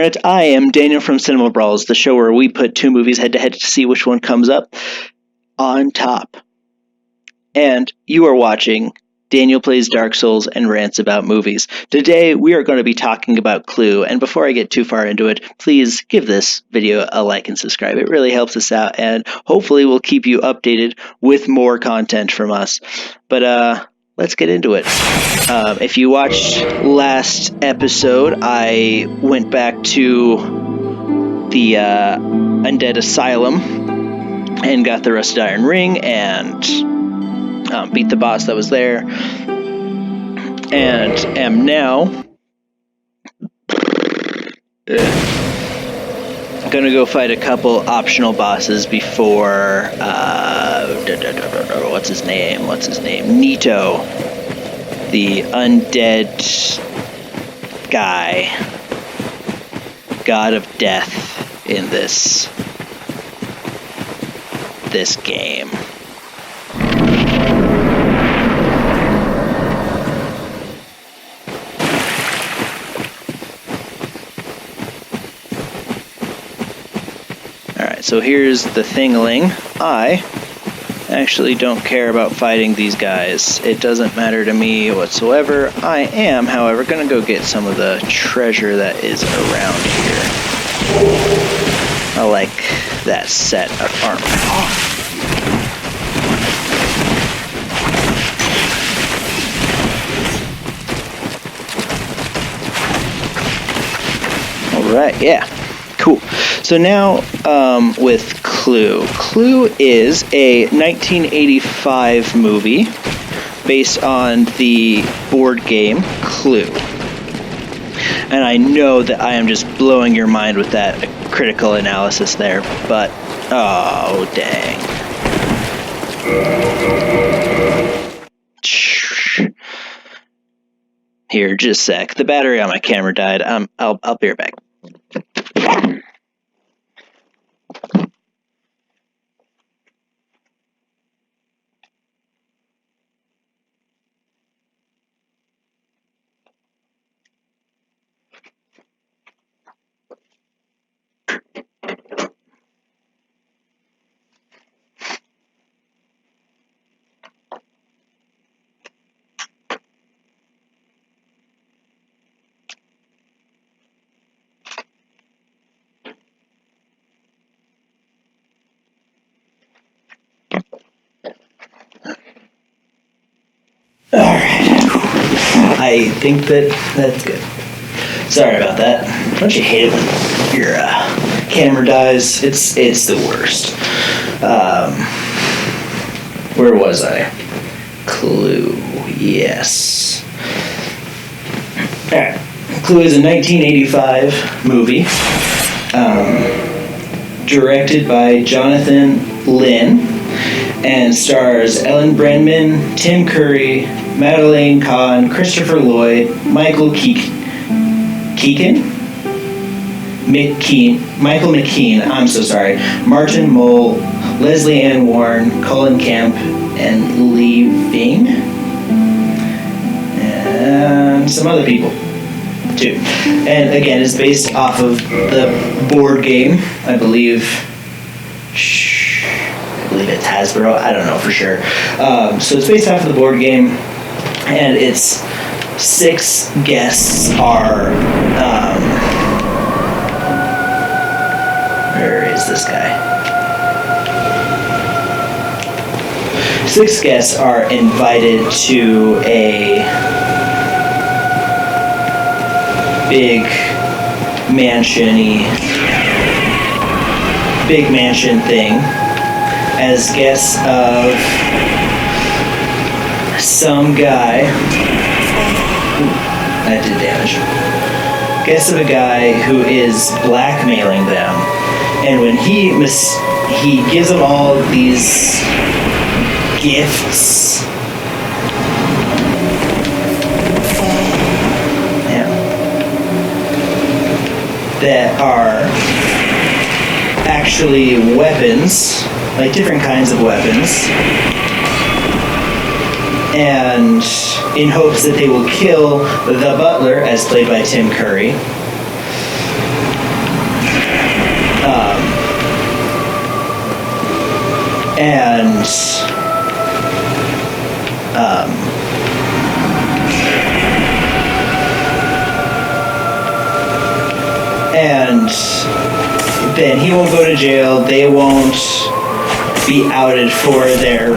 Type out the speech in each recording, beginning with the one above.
Internet. I am Daniel from Cinema Brawls, the show where we put two movies head-to-head to see which one comes up on top. And you are watching Daniel Plays Dark Souls and Rants About Movies. Today, we are going to be talking about Clue, and before I get too far into it, please give this video a like and subscribe. It really helps us out, and hopefully we'll keep you updated with more content from us. But, let's get into it. If you watched last episode, I went back to the Undead Asylum and got the Rusted Iron Ring and beat the boss that was there. And am now gonna go fight a couple optional bosses before what's his name? Nito, the undead guy, god of death in this game. Alright, so here's the thingling. I actually don't care about fighting these guys. It doesn't matter to me whatsoever. I am, however, going to go get some of the treasure that is around here. I like that set of armor. Alright, yeah. Cool. So now with Clue. Clue is a 1985 movie based on the board game Clue. And I know that I am just blowing your mind with that critical analysis there, but oh dang. Here, just a sec. The battery on my camera died. I'll be right back. I think that's good. Sorry about that. Don't you hate it when your camera dies? It's the worst. Where was I? Clue. Yes. Alright. Clue is a 1985 movie. Directed by Jonathan Lynn and stars Ellen Brandman, Tim Curry, Madeleine Kahn, Christopher Lloyd, Michael McKean, I'm so sorry, Martin Mull, Leslie Ann Warren, Colin Camp, and Lee Ving, and some other people too. And again, it's based off of the board game, I believe it's Hasbro, I don't know for sure. So it's based off of the board game, and its 6 guests are, where is this guy? 6 guests are invited to a big mansion thing as guests of some guy. That did damage. Guests of a guy who is blackmailing them, and when he gives them all these gifts. Yeah. That are actually weapons, like different kinds of weapons, and in hopes that they will kill the butler, as played by Tim Curry, and and then he won't go to jail. They won't be outed for their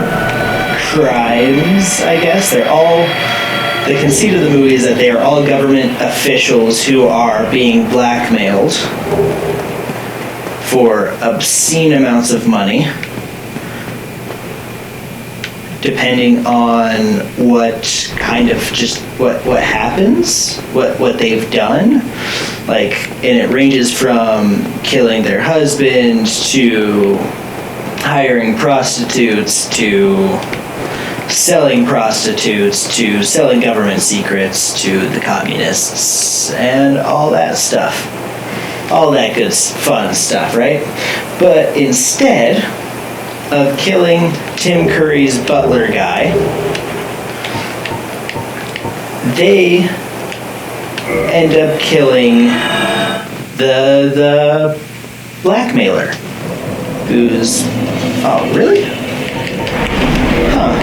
crimes, I guess. They're all... The conceit of the movie is that they are all government officials who are being blackmailed for obscene amounts of money, depending on what kind of just what happens, what they've done. Like, and it ranges from killing their husband to hiring prostitutes to selling prostitutes to selling government secrets to the communists and all that stuff. All that good fun stuff, right? But instead of killing Tim Curry's butler guy, they end up killing the blackmailer, who's... Oh, really? Huh.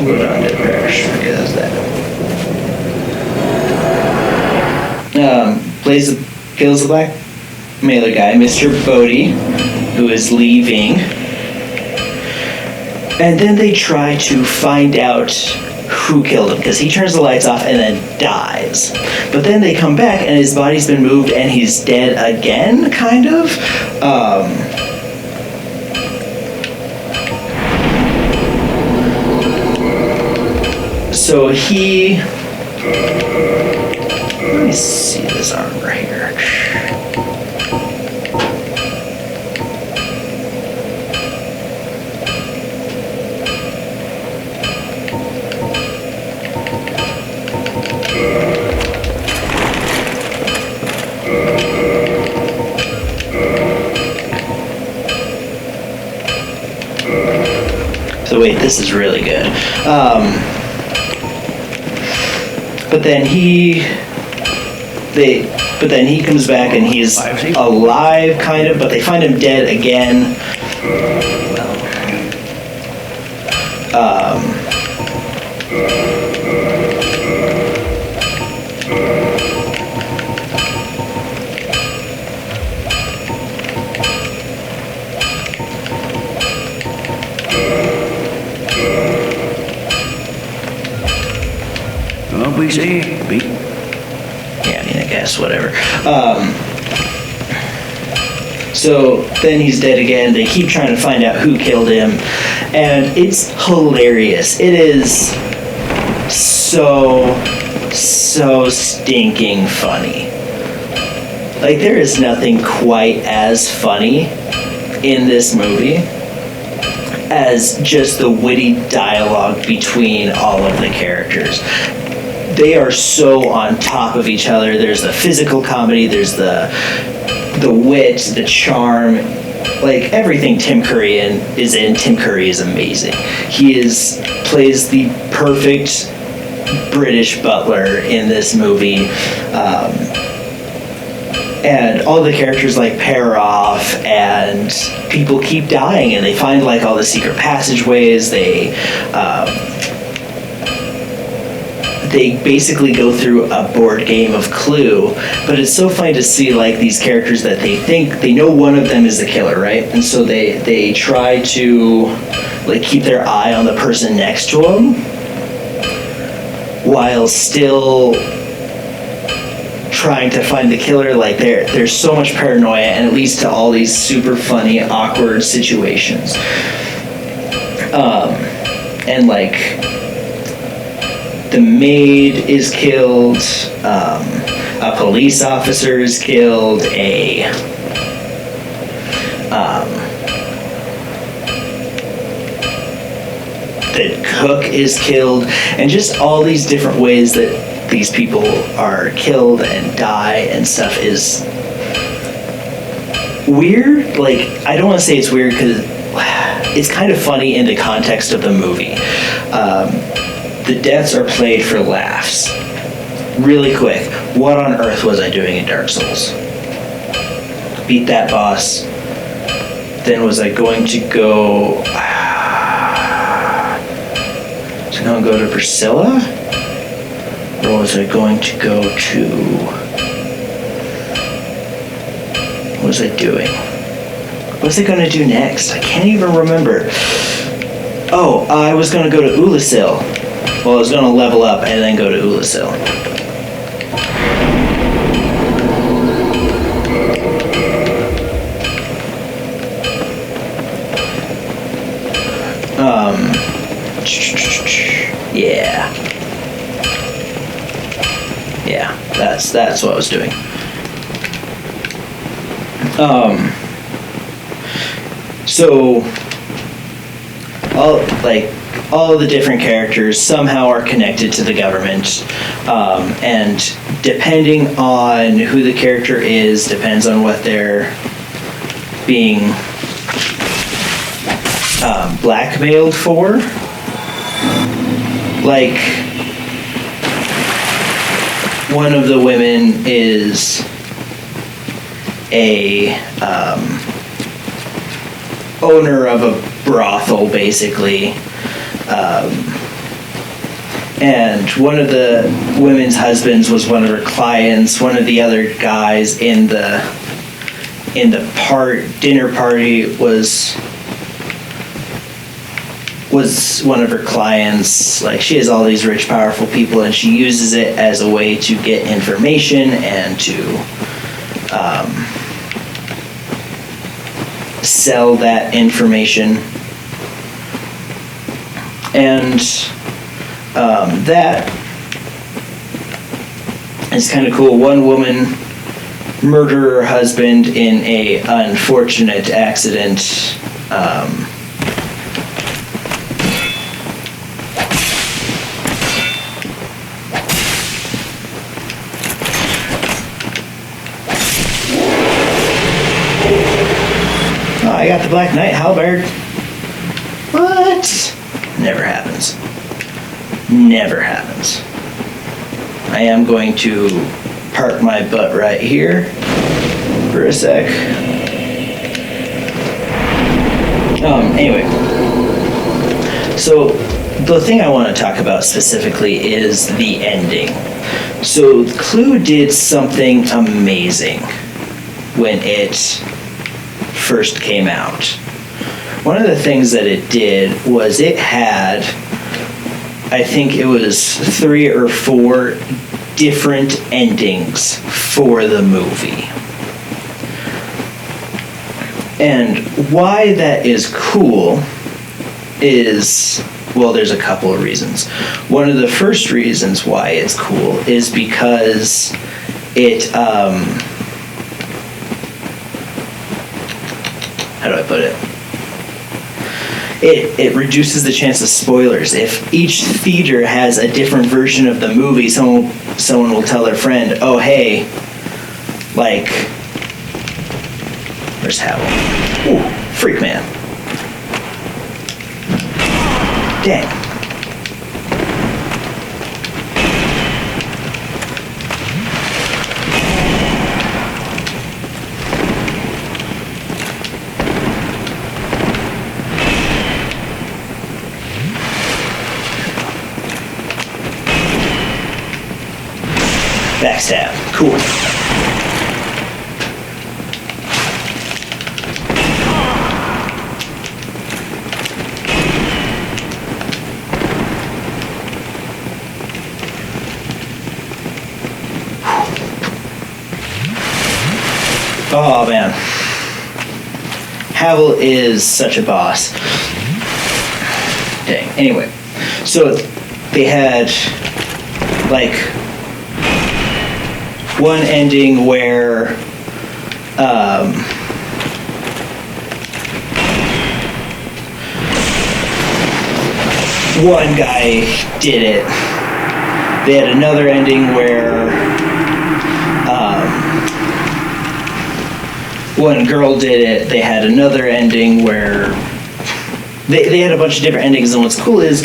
Go down to Parish, I guess that. Kills the blackmailer guy, Mr. Bodie, who is leaving. And then they try to find out who killed him, because he turns the lights off and then dies. But then they come back and his body's been moved and he's dead again, kind of. So he... Let me see this arm right here. So wait, this is really good. But then he comes back and he's alive, kind of, but they find him dead again. Yeah, I mean, I guess, whatever. So then he's dead again. They keep trying to find out who killed him, and it's hilarious. It is so stinking funny. Like, there is nothing quite as funny in this movie as just the witty dialogue between all of the characters. They are so on top of each other. There's the physical comedy, there's the wit, the charm, like everything Tim Curry is in. Tim Curry is amazing. He plays the perfect British butler in this movie. And all the characters like pair off, and people keep dying, and they find like all the secret passageways. They basically go through a board game of Clue, but it's so funny to see like these characters that they think they know one of them is the killer, right? And so they try to like keep their eye on the person next to them while still trying to find the killer. Like there's so much paranoia, and it leads to all these super funny, awkward situations. And like the maid is killed, a police officer is killed, the cook is killed, and just all these different ways that these people are killed and die and stuff is weird. Like, I don't want to say it's weird because it's kind of funny in the context of the movie. The deaths are played for laughs. Really quick, what on earth was I doing in Dark Souls? beat that boss, then was I going to go to Priscilla? Or was I going to go to... What was I doing? What was I going to do next? I can't even remember. Oh, I was going to go to Ulasil. Well, I was going to level up and then go to Ulasil. Yeah, that's what I was doing. So all of the different characters somehow are connected to the government, and depending on who the character is, depends on what they're being blackmailed for. Like, one of the women is a owner of a brothel, basically, and one of the women's husbands was one of her clients. One of the other guys in the dinner party was one of her clients. Like, she has all these rich, powerful people, and she uses it as a way to get information and to sell that information. And that is kind of cool. One woman murdered her husband in a unfortunate accident. I got the Black Knight halberd. What? Never happens. Never happens. I am going to park my butt right here for a sec. Anyway. So, the thing I want to talk about specifically is the ending. So, Clue did something amazing when it first came out. One of the things that it did was it had, I think it was 3 or 4 different endings for the movie. And why that is cool is, well, there's a couple of reasons. One of the first reasons why it's cool is because it, how do I put it? It reduces the chance of spoilers. If each theater has a different version of the movie, someone will tell their friend, oh, hey, like, where's Howl? Ooh, Freak Man. Dang. Backstab. Cool. Oh, man. Havel is such a boss. Dang. Anyway, so they had, like, one ending where one guy did it. They had another ending where one girl did it. They had another ending where they had a bunch of different endings, and what's cool is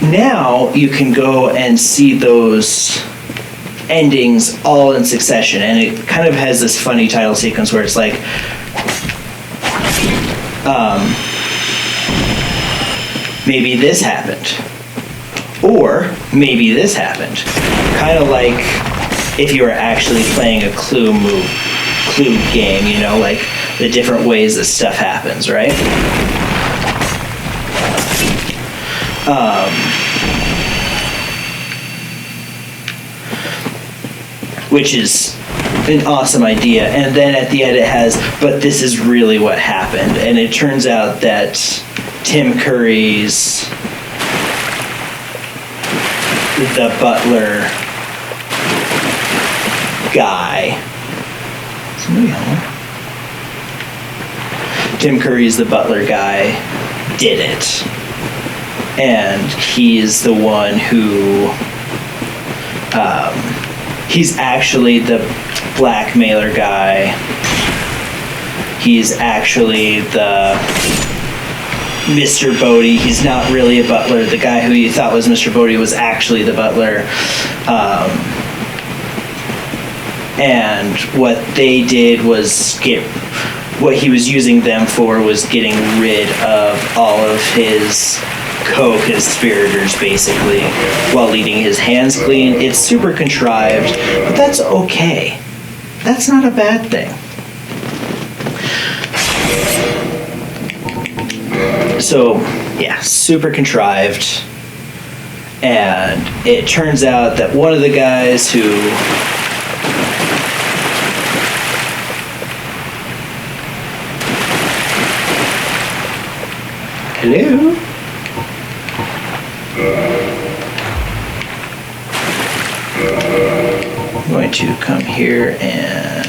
now you can go and see those endings all in succession, and it kind of has this funny title sequence where it's like, maybe this happened, or maybe this happened. Kind of like if you were actually playing a Clue game, you know, like the different ways that stuff happens, right? Which is an awesome idea. And then at the end it has, but this is really what happened. And it turns out that Tim Curry's the butler guy. Tim Curry's the butler guy did it. And he's the one who he's actually the blackmailer guy. He's actually the Mr. Bodie. He's not really a butler. The guy who you thought was Mr. Bodie was actually the butler. And what they did was what he was using them for was getting rid of all of his co-conspirators, basically, while leaving his hands clean. It's super contrived, but that's okay. That's not a bad thing. So, yeah, super contrived. And it turns out that one of the guys who hello? I'm going to come here and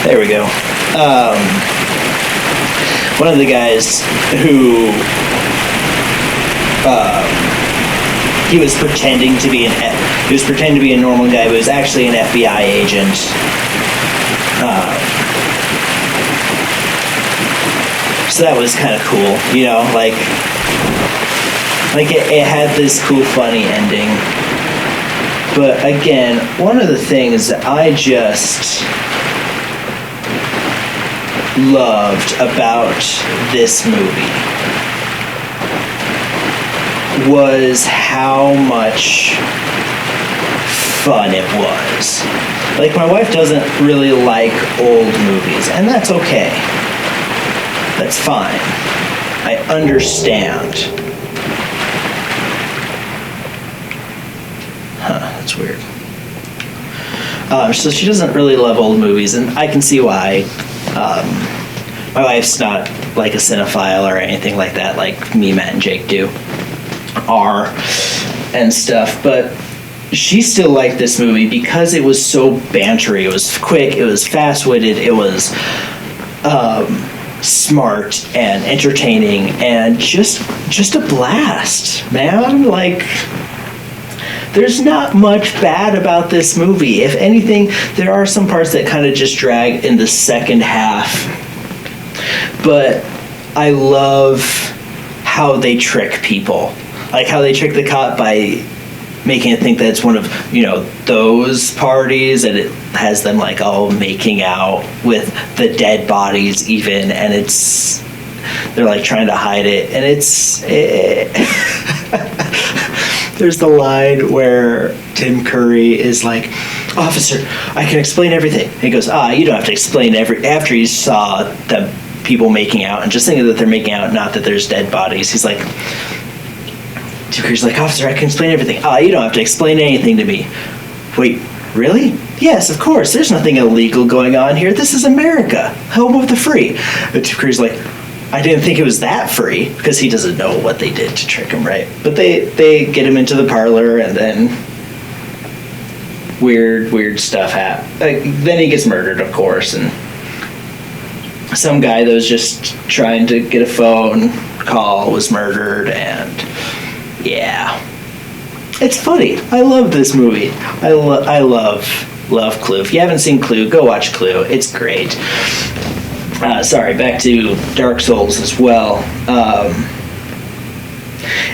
there we go. One of the guys who he was pretending to be a normal guy, but was actually an FBI agent. So that was kind of cool, you know, like it had this cool, funny ending. But again, one of the things that I just loved about this movie was how much fun it was. Like, my wife doesn't really like old movies, and that's okay. That's fine. I understand. That's weird. So she doesn't really love old movies, and I can see why. My wife's not like a cinephile or anything like that, like me, Matt, and Jake are and stuff, but she still liked this movie because it was so bantery. It was quick, it was fast-witted, it was smart and entertaining, and just a blast, man. Like, there's not much bad about this movie. If anything, there are some parts that kind of just drag in the second half, but I love how they trick people. Like how they trick the cop by making it think that it's one of, you know, those parties, and it has them like all making out with the dead bodies even, and they're like trying to hide it, and there's the line where Tim Curry is like, "Officer, I can explain everything." And he goes, "You don't have to explain after he saw the people making out and just thinking that they're making out, not that there's dead bodies." He's like, Tim Curry's like, "Officer, I can explain everything." You don't have to explain anything to me." "Wait, really?" "Yes, of course. There's nothing illegal going on here. This is America, home of the free." But Tim Curry's like, "I didn't think it was that free," because he doesn't know what they did to trick him, right? But they get him into the parlor, and then weird stuff happens. Then he gets murdered, of course, and some guy that was just trying to get a phone call was murdered, and yeah, it's funny. I love this movie. I love Clue. If you haven't seen Clue, go watch Clue. It's great. Sorry, back to Dark Souls as well.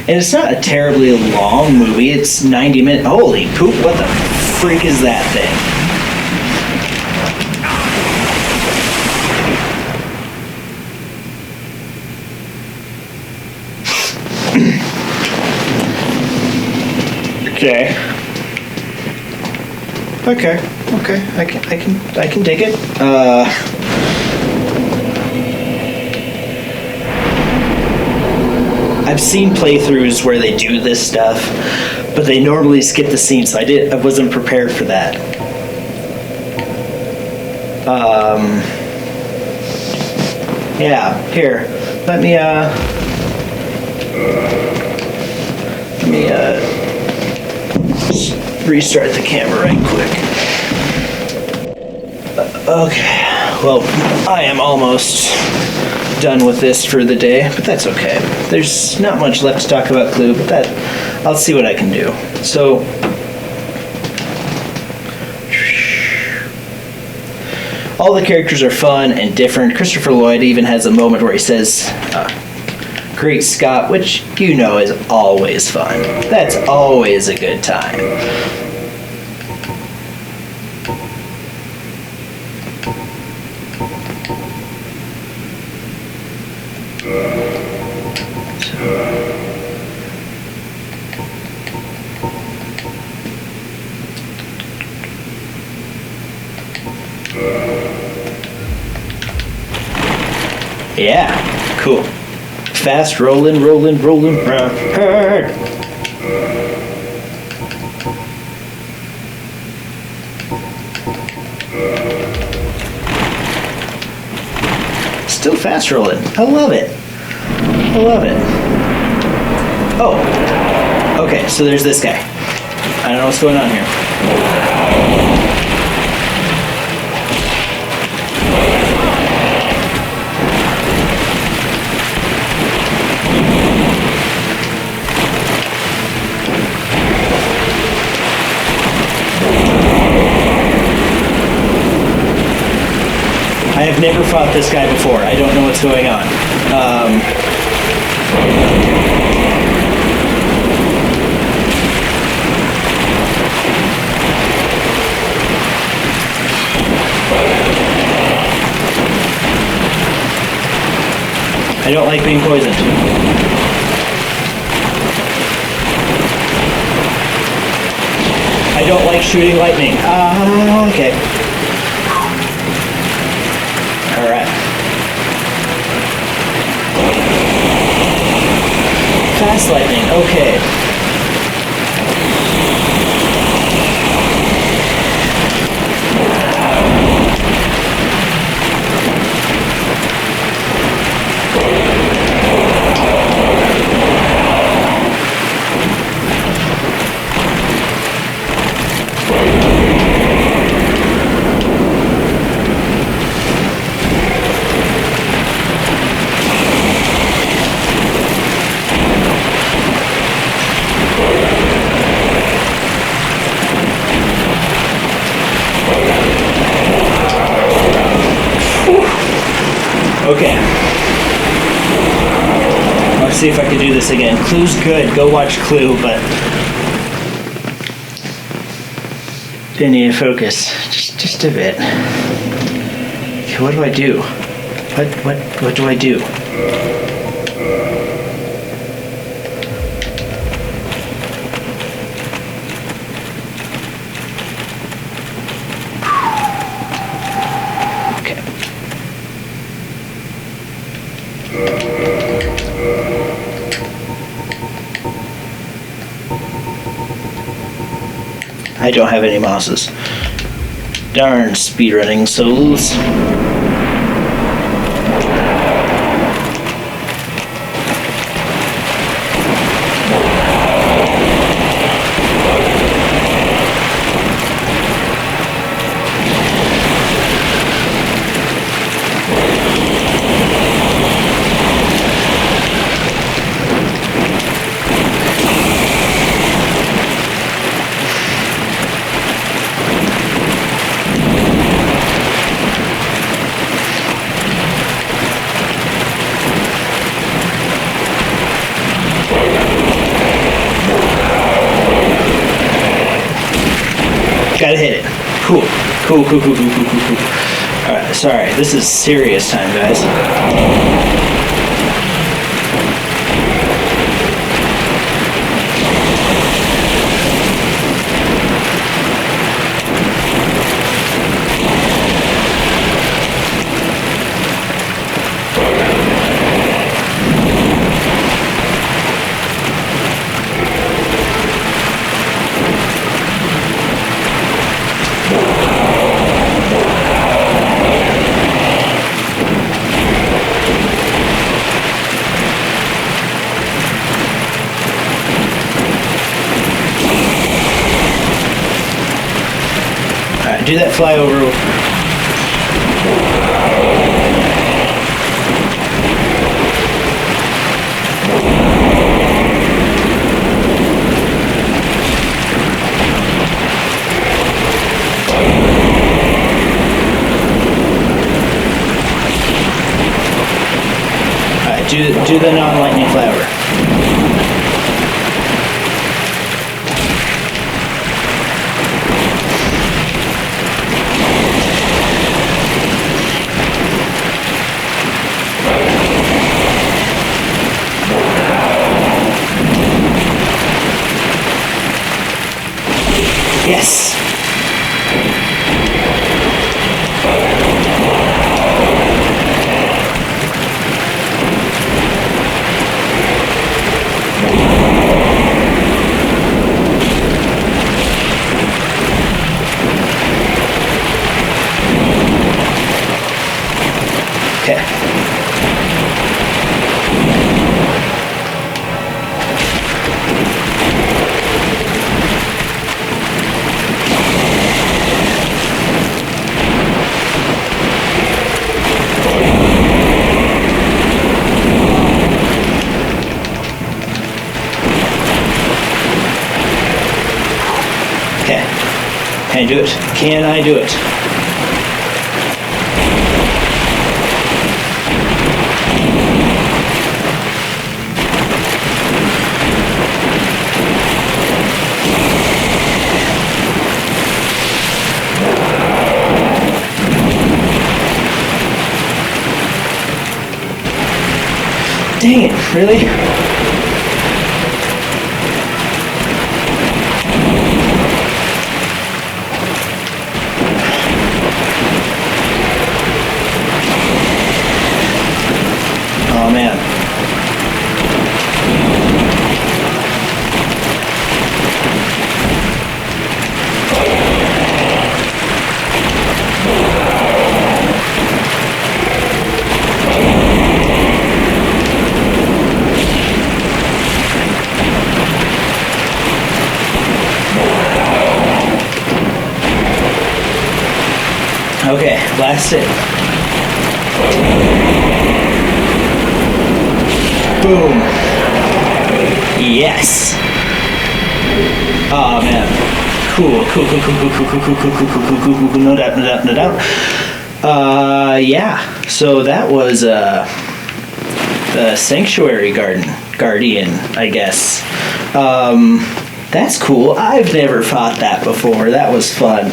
And it's not a terribly long movie. It's 90 minutes. Holy poop, what the freak is that thing? Okay. Okay. I can dig it. I've seen playthroughs where they do this stuff, but they normally skip the scene, so I wasn't prepared for that. Yeah, here. Let me just restart the camera right quick. Okay. Well, I am almost done with this for the day, but that's okay. There's not much left to talk about Clue, but I'll see what I can do. So, all the characters are fun and different. Christopher Lloyd even has a moment where he says, Great Scott, which you know is always fun. That's always a good time. Yeah, cool. Fast rolling. Still fast rolling. I love it. Oh, okay, so there's this guy. I don't know what's going on here. I have never fought this guy before. I don't know what's going on. I don't like being poisoned. I don't like shooting lightning. Okay. Alright. Fast lightning, okay. Okay. Let's see if I can do this again. Clue's good. Go watch Clue, but I need to focus just a bit. Okay, what do I do? What do I do? I don't have any mouses. Darn speedrunning souls. Cool. Alright, sorry, this is serious time, guys. Do that flyover. Alright, do the non-lightning flyover. Yes! Okay. Can I do it? Can I do it? Dang it, really? Oh man. Okay, last hit. Boom. Yes. Oh man. Cool. No doubt. Yeah. So that was the Sanctuary Guardian, I guess. That's cool. I've never fought that before. That was fun.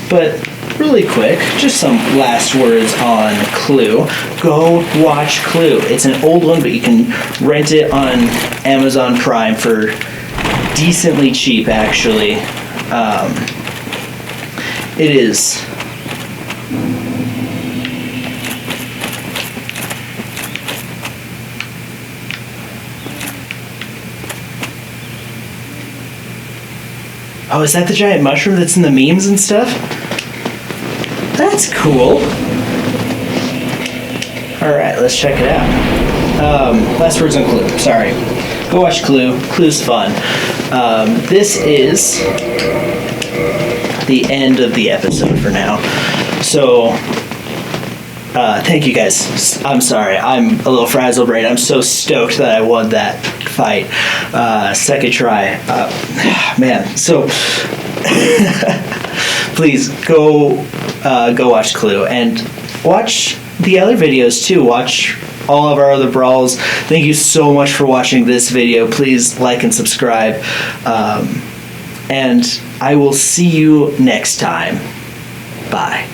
But really quick, just some last words on Clue. Go watch Clue. It's an old one, but you can rent it on Amazon Prime for decently cheap, actually. It is. Oh, is that the giant mushroom that's in the memes and stuff? That's cool. Alright, let's check it out. Last words on Clue. Sorry. Go watch Clue. Clue's fun. This is the end of the episode for now. So, thank you guys. I'm sorry. I'm a little frazzled right now. I'm so stoked that I won that fight. Second try. Man. So, please go watch Clue and watch the other videos too. Watch all of our other Brawls. Thank you so much for watching this video. Please like and subscribe. And I will see you next time. Bye.